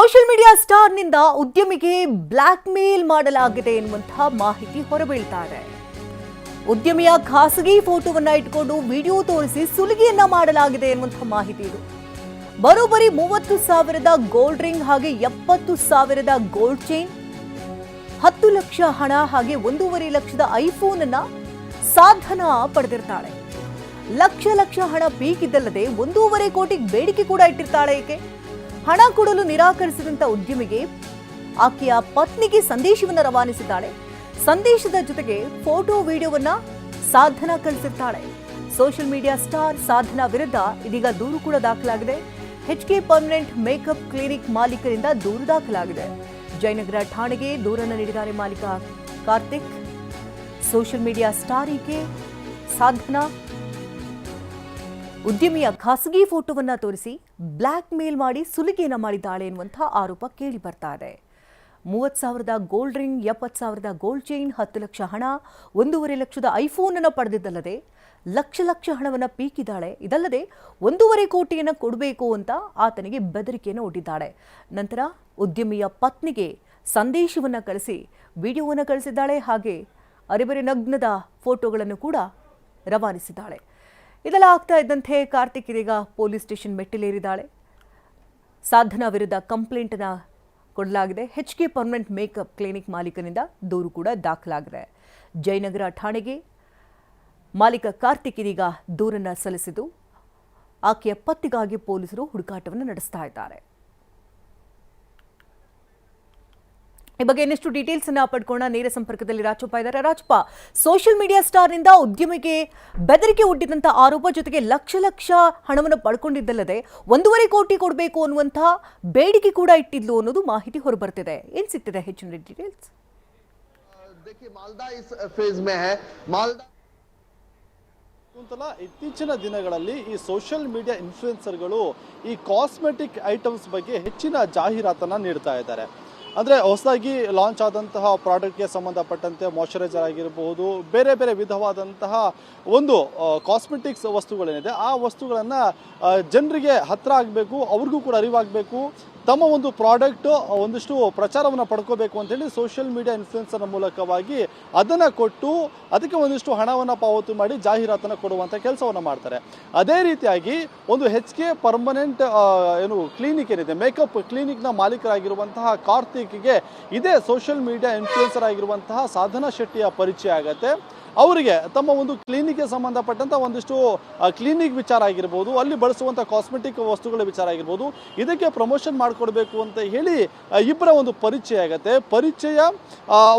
Social media ಸ್ಟಾರ್ನಿಂದ ಉದ್ಯಮಿಗೆ black mail ಮಾಡಲಾಗಿದೆ ಎನ್ನುವಂತಹ ಮಾಹಿತಿ ಹೊರಬೀಳ್ತಾ ಇದೆ. ಉದ್ಯಮಿಯ ಖಾಸಗಿ ಫೋಟೋವನ್ನ ಇಟ್ಕೊಂಡು ವಿಡಿಯೋ ತೋರಿಸಿ ಸುಲಿಗೆಯನ್ನ ಮಾಡಲಾಗಿದೆ ಎನ್ನುವಂತಹ ಮಾಹಿತಿ ಇದು. ಬರೋಬ್ಬರಿ 30,000 ಗೋಲ್ಡ್ ರಿಂಗ್ ಹಾಗೆ 70,000 ಗೋಲ್ಡ್ ಚೈನ್, 10 ಲಕ್ಷ ಹಣ ಹಾಗೆ 1.5 ಲಕ್ಷದ ಐಫೋನ್ ಅನ್ನ ಸಾಧನಾ ಪಡೆದಿರ್ತಾಳೆ. ಲಕ್ಷ ಹಣ ಪೀಕಿದ್ದಲ್ಲದೆ 1.5 ಕೋಟಿ ಬೇಡಿಕೆ ಕೂಡ ಇಟ್ಟಿರ್ತಾಳೆ. ಏಕೆ ಹಣ ಕೊಡಲು ನಿರಾಕರಿಸಿದಂತ ಉದ್ಯಮಿಗೆ ಆಕೆಯ ಪತ್ನಿಗೆ ಸಂದೇಶವನ್ನು ರವಾನಿಸಿದ್ದಾಳೆ. ಸಂದೇಶದ ಜೊತೆಗೆ ಫೋಟೋ ವಿಡಿಯೋವನ್ನ ಸಾಧನಾ ಕಳಿಸಿರ್ತಾಳೆ. ಸೋಷಿಯಲ್ ಮೀಡಿಯಾ ಸ್ಟಾರ್ ಸಾಧನಾ ವಿರುದ್ಧ ಇದೀಗ ದೂರು ಕೂಡ ದಾಖಲಾಗಿದೆ. HK ಪರ್ಮನೆಂಟ್ ಮೇಕಪ್ ಕ್ಲಿನಿಕ್ ಮಾಲೀಕರಿಂದ ದೂರು ದಾಖಲಾಗಿದೆ. ಜಯನಗರ ಠಾಣೆಗೆ ದೂರನ್ನು ನೀಡಿದ್ದಾರೆ ಮಾಲೀಕ ಕಾರ್ತಿಕ್. ಸೋಷಿಯಲ್ ಮೀಡಿಯಾ ಸ್ಟಾರ್ ಈಕೆ ಸಾಧನಾ ಉದ್ಯಮಿಯ ಖಾಸಗಿ ಫೋಟೋವನ್ನ ತೋರಿಸಿ ಬ್ಲಾಕ್ ಮೇಲ್ ಮಾಡಿ ಸುಲಿಗೆಯನ್ನ ಮಾಡಿದ್ದಾಳೆ ಎನ್ನುವಂತಹ ಆರೋಪ ಕೇಳಿ ಬರ್ತಾ ಇದೆ. 30,000 gold ring, 70,000 gold chain, 10 lakh ಹಣ, 1.5 ಲಕ್ಷದ ಐಫೋನ್ ಅನ್ನು ಪಡೆದಿದ್ದಲ್ಲದೆ ಲಕ್ಷ ಹಣವನ್ನ ಪೀಕಿದ್ದಾಳೆ. ಇದಲ್ಲದೆ 1.5 ಕೋಟಿಯನ್ನು ಕೊಡಬೇಕು ಅಂತ ಆತನಿಗೆ ಬೆದರಿಕೆಯನ್ನು ಒಡ್ಡಿದ್ದಾಳೆ. ನಂತರ ಉದ್ಯಮಿಯ ಪತ್ನಿಗೆ ಸಂದೇಶವನ್ನ ಕಳಿಸಿ ವಿಡಿಯೋವನ್ನು ಕಳಿಸಿದ್ದಾಳೆ. ಹಾಗೆ ಅರೆಬರೆ ನಗ್ನದ ಫೋಟೋಗಳನ್ನು ಕೂಡ ರವಾನಿಸಿದ್ದಾಳೆ. ಇದೆಲ್ಲ ಆಗ್ತಾ ಇದ್ದಂತೆ ಕಾರ್ತಿಕ್ ಇದೀಗ ಪೊಲೀಸ್ ಸ್ಟೇಷನ್ ಮೆಟ್ಟಿಲೇರಿದ್ದಾಳೆ. ಸಾಧನಾ ವಿರುದ್ಧ ಕಂಪ್ಲೇಂಟ್ ಅನ್ನ ಕೊಡಲಾಗಿದೆ. HK ಪರ್ಮನೆಂಟ್ ಮೇಕಪ್ ಕ್ಲಿನಿಕ್ ಮಾಲೀಕನಿಂದ ದೂರು ಕೂಡ ದಾಖಲಾಗಿದೆ. ಜಯನಗರ ಠಾಣೆಗೆ ಮಾಲೀಕ ಕಾರ್ತಿಕ್ ಇದೀಗ ದೂರನ್ನ ಸಲ್ಲಿಸಿದ್ದು ಆಕೆಯ ಪತ್ತಿಗಾಗಿ ಪೊಲೀಸರು ಹುಡುಕಾಟವನ್ನು ನಡೆಸ್ತಾ ಇದ್ದಾರೆ. ಈ ಬಗ್ಗೆ ಇನ್ನಷ್ಟು ಡೀಟೇಲ್ಸ್ ಅನ್ನ ಪಡ್ಕೋಣ. ನೇರ ಸಂಪರ್ಕದಲ್ಲಿ ರಾಜಪ್ಪ ಇದ್ದಾರೆ. ರಾಜಪ್ಪ, ಸೋಷಿಯಲ್ ಮೀಡಿಯಾ ಸ್ಟಾರ್ನಿಂದ ಉದ್ಯಮಿಗೆ ಬೆದರಿಕೆ ಒಡ್ಡಿದಂತ ಆರೋಪ ಜೊತೆಗೆ ಲಕ್ಷ ಹಣವನ್ನು ಪಡ್ಕೊಂಡಿದ್ದಲ್ಲದೆ 1.5 ಕೋಟಿ ಕೊಡಬೇಕು ಅನ್ನುವಂತಹ ಬೇಡಿಕೆ ಕೂಡ ಇಟ್ಟಿದ್ಲು ಅನ್ನೋದು ಮಾಹಿತಿ ಹೊರಬರ್ತಿದೆ. ಏನ್ ಸಿಗ್ತಿದೆ ಹೆಚ್ಚಿನ ಡೀಟೇಲ್ಸ್? ಇತ್ತೀಚಿನ ದಿನಗಳಲ್ಲಿ ಈ ಸೋಷಿಯಲ್ ಮೀಡಿಯಾ ಇನ್ಫ್ಲುಯೆನ್ಸರ್ಗಳು ಈ ಕಾಸ್ಮೆಟಿಕ್ ಐಟಮ್ಸ್ ಬಗ್ಗೆ ಹೆಚ್ಚಿನ ಜಾಹೀರಾತನ್ನ ನೀಡ್ತಾ ಇದ್ದಾರೆ. ಅಂದರೆ ಹೊಸದಾಗಿ ಲಾಂಚ್ ಆದಂತಹ ಪ್ರಾಡಕ್ಟ್ಗೆ ಸಂಬಂಧಪಟ್ಟಂತೆ ಮಾಯಶ್ಚರೈಸರ್ ಆಗಿರಬಹುದು, ಬೇರೆ ಬೇರೆ ವಿಧವಾದಂತಹ ಒಂದು ಕಾಸ್ಮೆಟಿಕ್ಸ್ ವಸ್ತುಗಳೇನಿದೆ ಆ ವಸ್ತುಗಳನ್ನು ಜನರಿಗೆ ಹತ್ತಿರ ಆಗಬೇಕು, ಅವ್ರಿಗೂ ಕೂಡ ಅರಿವಾಗಬೇಕು, ತಮ್ಮ ಒಂದು ಪ್ರಾಡಕ್ಟ್ ಒಂದಿಷ್ಟು ಪ್ರಚಾರವನ್ನು ಪಡ್ಕೋಬೇಕು ಅಂತೇಳಿ ಸೋಷಿಯಲ್ ಮೀಡಿಯಾ ಇನ್ಫ್ಲುಯೆನ್ಸರ್ ಮೂಲಕವಾಗಿ ಅದನ್ನು ಕೊಟ್ಟು ಅದಕ್ಕೆ ಒಂದಿಷ್ಟು ಹಣವನ್ನು ಪಾವತಿ ಮಾಡಿ ಜಾಹೀರಾತನ್ನು ಕೊಡುವಂಥ ಕೆಲಸವನ್ನು ಮಾಡ್ತಾರೆ. ಅದೇ ರೀತಿಯಾಗಿ ಒಂದು HK ಪರ್ಮನೆಂಟ್ ಕ್ಲಿನಿಕ್ ಏನಿದೆ, ಮೇಕಪ್ ಕ್ಲಿನಿಕ್ನ ಮಾಲೀಕರಾಗಿರುವಂತಹ ಕಾರ್ತಿಕ್ಗೆ ಇದೇ ಸೋಷಿಯಲ್ ಮೀಡಿಯಾ ಇನ್ಫ್ಲುಯೆನ್ಸರ್ ಆಗಿರುವಂತಹ ಸಾಧನಾ ಶೆಟ್ಟಿಯ ಪರಿಚಯ ಆಗುತ್ತೆ. ಅವರಿಗೆ ತಮ್ಮ ಒಂದು ಕ್ಲಿನಿಕ್ಗೆ ಸಂಬಂಧಪಟ್ಟಂಥ ಒಂದಿಷ್ಟು ಕ್ಲಿನಿಕ್ ವಿಚಾರ ಆಗಿರ್ಬೋದು, ಅಲ್ಲಿ ಬಳಸುವಂಥ ಕಾಸ್ಮೆಟಿಕ್ ವಸ್ತುಗಳ ವಿಚಾರ ಆಗಿರ್ಬೋದು, ಇದಕ್ಕೆ ಪ್ರಮೋಷನ್ ಮಾಡಿಕೊಡ್ಬೇಕು ಅಂತ ಹೇಳಿ ಇಬ್ಬರ ಒಂದು ಪರಿಚಯ ಆಗುತ್ತೆ. ಪರಿಚಯ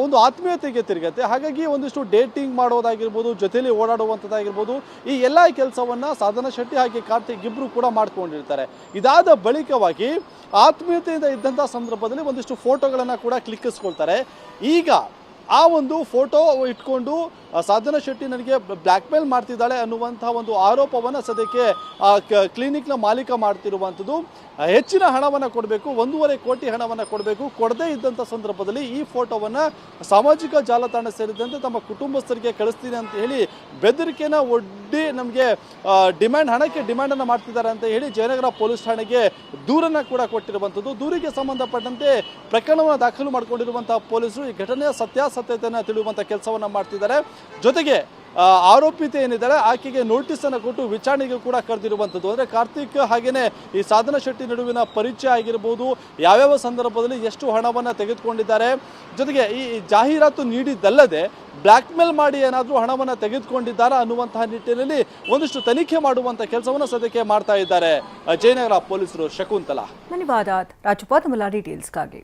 ಒಂದು ಆತ್ಮೀಯತೆಗೆ ತಿರುಗತ್ತೆ. ಹಾಗಾಗಿ ಒಂದಿಷ್ಟು ಡೇಟಿಂಗ್ ಮಾಡೋದಾಗಿರ್ಬೋದು, ಜೊತೆಯಲ್ಲಿ ಓಡಾಡುವಂಥದ್ದಾಗಿರ್ಬೋದು, ಈ ಎಲ್ಲ ಕೆಲಸವನ್ನು ಸಾಧನಾ ಶೆಟ್ಟಿ ಹಾಗೆ ಕಾರ್ತಿಕ್ ಇಬ್ಬರು ಕೂಡ ಮಾಡ್ಕೊಂಡಿರ್ತಾರೆ. ಇದಾದ ಬಳಿಕವಾಗಿ ಆತ್ಮೀಯತೆಯಿಂದ ಇದ್ದಂಥ ಸಂದರ್ಭದಲ್ಲಿ ಒಂದಿಷ್ಟು ಫೋಟೋಗಳನ್ನು ಕೂಡ ಕ್ಲಿಕ್ಕಿಸ್ಕೊಳ್ತಾರೆ. ಈಗ ಆ ಒಂದು ಫೋಟೋ ಇಟ್ಕೊಂಡು ಸಾಧನಾ ಶೆಟ್ಟಿ ನನಗೆ ಬ್ಲ್ಯಾಕ್ ಮೇಲ್ ಮಾಡ್ತಿದ್ದಾಳೆ ಅನ್ನುವಂತಹ ಒಂದು ಆರೋಪವನ್ನು ಸದ್ಯಕ್ಕೆ ಕ್ಲಿನಿಕ್ನ ಮಾಲೀಕ ಮಾಡ್ತಿರುವಂಥದ್ದು. ಹೆಚ್ಚಿನ ಹಣವನ್ನು ಕೊಡಬೇಕು, 1.5 ಕೋಟಿ ಹಣವನ್ನು ಕೊಡಬೇಕು, ಕೊಡದೇ ಇದ್ದಂಥ ಸಂದರ್ಭದಲ್ಲಿ ಈ ಫೋಟೋವನ್ನು ಸಾಮಾಜಿಕ ಜಾಲತಾಣ ಸೇರಿದಂತೆ ತಮ್ಮ ಕುಟುಂಬಸ್ಥರಿಗೆ ಕಳಿಸ್ತೀನಿ ಅಂತ ಹೇಳಿ ಬೆದರಿಕೆನ ಒಡ್ಡಿ ನಮಗೆ ಹಣಕ್ಕೆ ಡಿಮ್ಯಾಂಡನ್ನು ಮಾಡ್ತಿದ್ದಾರೆ ಅಂತ ಹೇಳಿ ಜಯನಗರ ಪೊಲೀಸ್ ಠಾಣೆಗೆ ದೂರನ್ನು ಕೂಡ ಕೊಟ್ಟಿರುವಂಥದ್ದು. ದೂರಿಗೆ ಸಂಬಂಧಪಟ್ಟಂತೆ ಪ್ರಕರಣವನ್ನು ದಾಖಲು ಮಾಡಿಕೊಂಡಿರುವಂತಹ ಪೊಲೀಸರು ಈ ಘಟನೆಯ ಸತ್ಯಾಸತ್ಯತೆಯನ್ನು ತಿಳಿಯುವಂಥ ಕೆಲಸವನ್ನು ಮಾಡ್ತಿದ್ದಾರೆ. ಜೊತೆಗೆ ಆರೋಪಿತ ಏನಿದ್ದಾರೆ ಆಕೆಗೆ ನೋಟಿಸ್ ಅನ್ನು ಕೊಟ್ಟು ವಿಚಾರಣೆಗೆ ಕೂಡ ಕರೆದಿರುವಂಥದ್ದು. ಅಂದರೆ ಕಾರ್ತಿಕ್ ಹಾಗೇನೆ ಈ ಸಾಧನಾ ಶೆಟ್ಟಿ ನಡುವಿನ ಪರಿಚಯ ಆಗಿರ್ಬೋದು, ಯಾವ್ಯಾವ ಸಂದರ್ಭದಲ್ಲಿ ಎಷ್ಟು ಹಣವನ್ನು ತೆಗೆದುಕೊಂಡಿದ್ದಾರೆ, ಜೊತೆಗೆ ಈ ಜಾಹೀರಾತು ನೀಡಿದ್ದಲ್ಲದೆ ಬ್ಲ್ಯಾಕ್ ಮೇಲ್ ಮಾಡಿ ಏನಾದರೂ ಹಣವನ್ನು ತೆಗೆದುಕೊಂಡಿದ್ದಾರಾ ಅನ್ನುವಂತಹ ನಿಟ್ಟಿನಲ್ಲಿ ಒಂದಿಷ್ಟು ತನಿಖೆ ಮಾಡುವಂಥ ಕೆಲಸವನ್ನು ಸದ್ಯಕ್ಕೆ ಮಾಡ್ತಾ ಇದ್ದಾರೆ ಜಯನಗರ ಪೊಲೀಸರು. ಶಕುಂತಲಾ, ಧನ್ಯವಾದ ರಾಜಪ್ಪ ತಮ್ಮ ಡೀಟೇಲ್ಸ್ಗಾಗಿ.